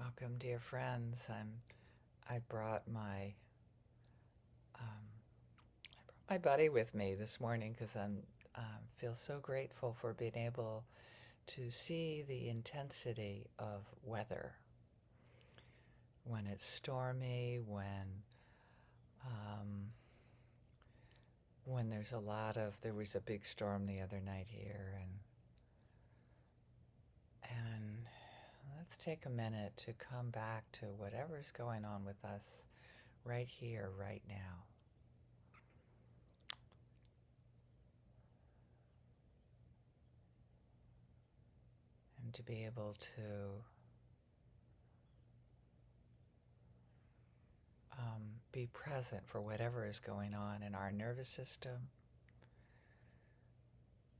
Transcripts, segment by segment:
Welcome, dear friends. I brought my buddy with me this morning because feel so grateful for being able to see the intensity of weather when it's stormy, um, when there was a big storm the other night here, and let's take a minute to come back to whatever's going on with us right here, right now. And to be able to be present for whatever is going on in our nervous system,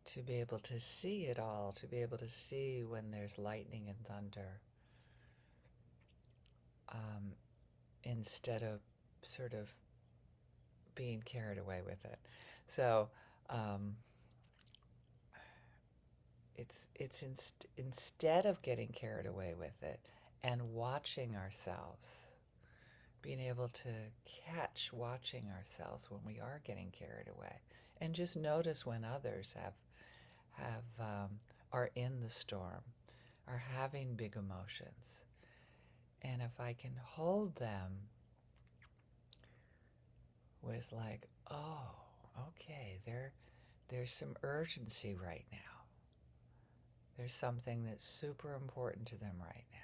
to be able to see it all, to be able to see when there's lightning and thunder, um, instead of sort of being carried away with it. So um, instead of getting carried away with it and watching ourselves, being able to catch watching ourselves when we are getting carried away, and just notice when others are in the storm, are having big emotions, and if I can hold them with like, oh, okay, there's some urgency right now. There's something that's super important to them right now.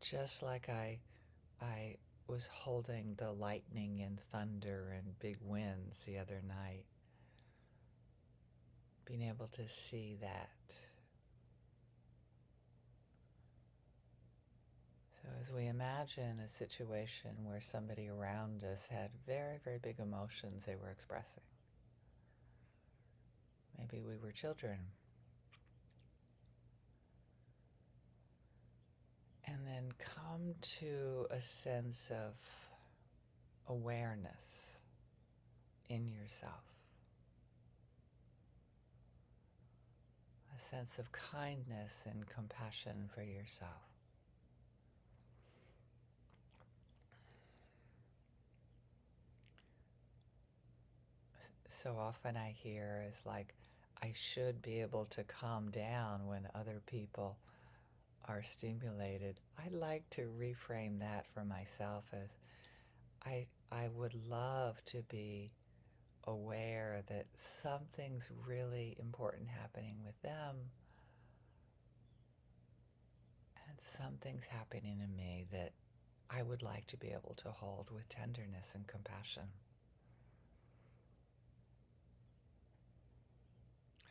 Just like I was holding the lightning and thunder and big winds the other night, being able to see that. So as we imagine a situation where somebody around us had very, very big emotions they were expressing. Maybe we were children. And then come to a sense of awareness in yourself. A sense of kindness and compassion for yourself. So often I hear is like, I should be able to calm down when other people are stimulated. I'd like to reframe that for myself as I would love to be aware that something's really important happening with them and something's happening in me that I would like to be able to hold with tenderness and compassion.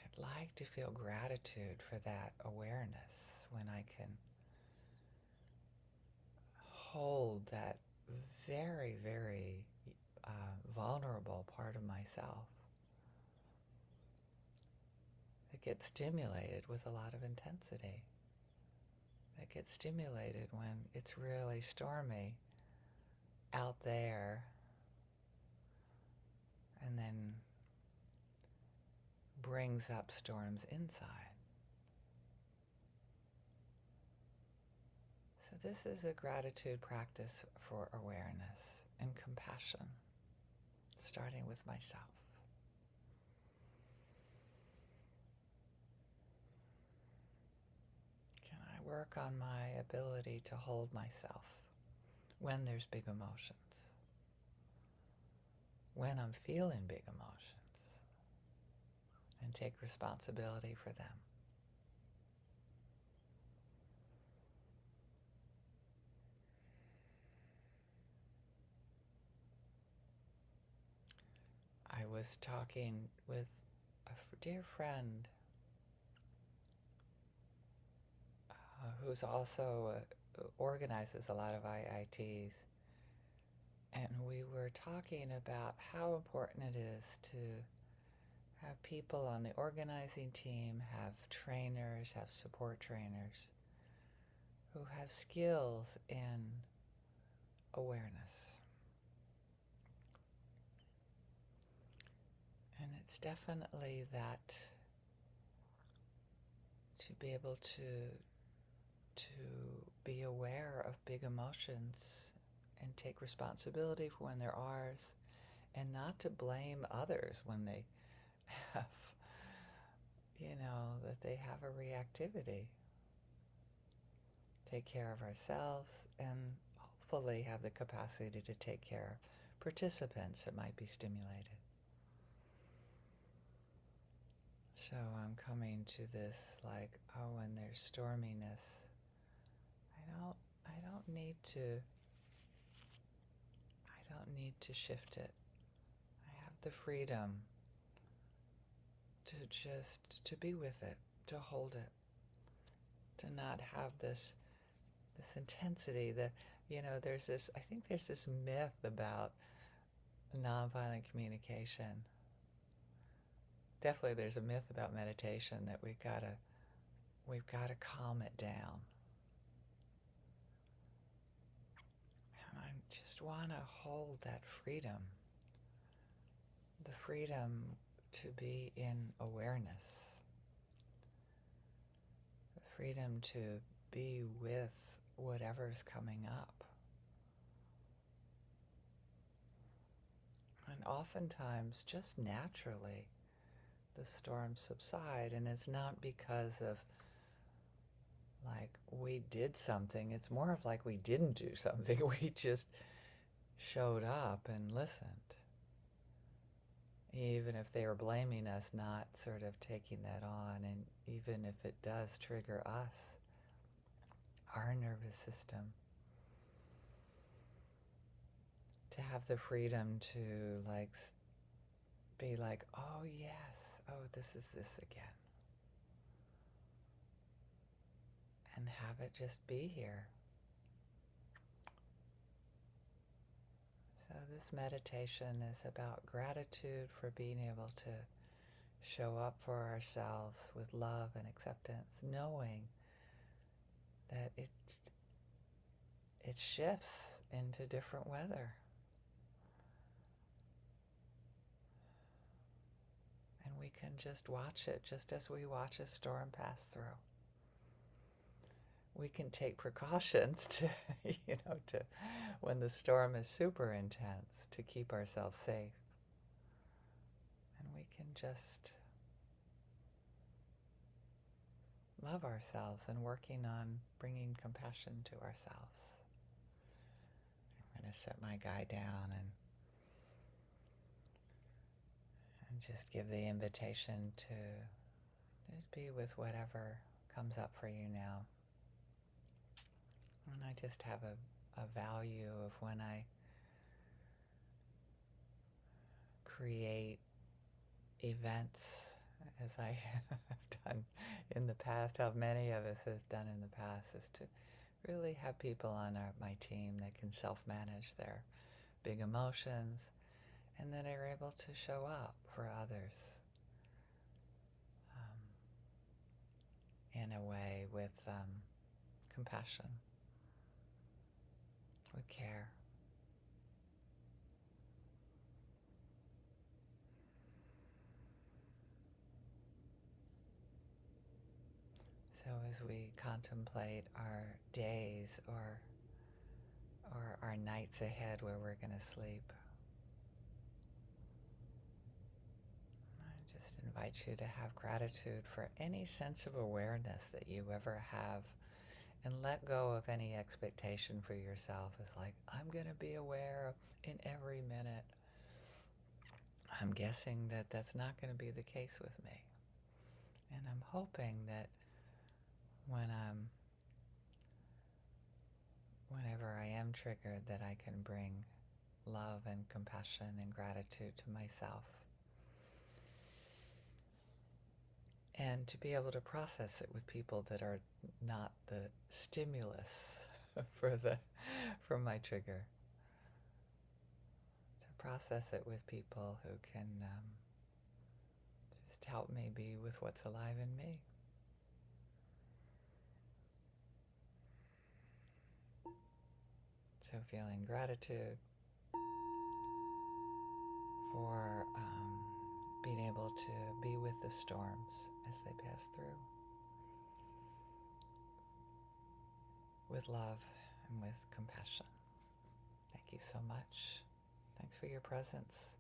I'd like to feel gratitude for that awareness when I can hold that very, very vulnerable part of myself that gets stimulated with a lot of intensity, that gets stimulated when it's really stormy out there, and then brings up storms inside. So this is a gratitude practice for awareness and compassion, starting with myself. Can I work on my ability to hold myself when there's big emotions, when I'm feeling big emotions, and take responsibility for them? I was talking with a dear friend who's also organizes a lot of IITs, and we were talking about how important it is to have people on the organizing team, have trainers, have support trainers who have skills in awareness. And it's definitely that to be able to to be aware of big emotions and take responsibility for when they're ours, and not to blame others when they have, that they have a reactivity. Take care of ourselves and hopefully have the capacity to take care of participants that might be stimulated. So I'm coming to this when there's storminess, I don't need to shift it. I have the freedom to be with it, to hold it, to not have this intensity. I think there's this myth about nonviolent communication. Definitely there's a myth about meditation that we've got to calm it down. And I just want to hold that freedom. The freedom to be in awareness. The freedom to be with whatever's coming up. And oftentimes, just naturally, the storms subside, and it's not because of we did something. It's more of we didn't do something. We just showed up and listened. Even if they were blaming us, not sort of taking that on, and even if it does trigger us, our nervous system, to have the freedom to be oh yes, oh this is this again. And have it just be here. So this meditation is about gratitude for being able to show up for ourselves with love and acceptance, knowing that it shifts into different weather. And we can just watch it, just as we watch a storm pass through. We can take precautions to when the storm is super intense, to keep ourselves safe. And we can just love ourselves and working on bringing compassion to ourselves. I'm going to set my guy down and just give the invitation to just be with whatever comes up for you now. And I just have a value of when I create events, as I have done in the past, how many of us have done in the past, is to really have people on my team that can self-manage their big emotions, and that are able to show up for others in a way with compassion, with care. So as we contemplate our days or our nights ahead where we're going to sleep, I just invite you to have gratitude for any sense of awareness that you ever have, and let go of any expectation for yourself. It's I'm going to be aware in every minute. I'm guessing that that's not going to be the case with me. And I'm hoping that whenever I am triggered, that I can bring love and compassion and gratitude to myself. And to be able to process it with people that are not the stimulus for my trigger. To process it with people who can just help me be with what's alive in me. So feeling gratitude for being able to be with the storms as they pass through. with love and with compassion. Thank you so much. Thanks for your presence.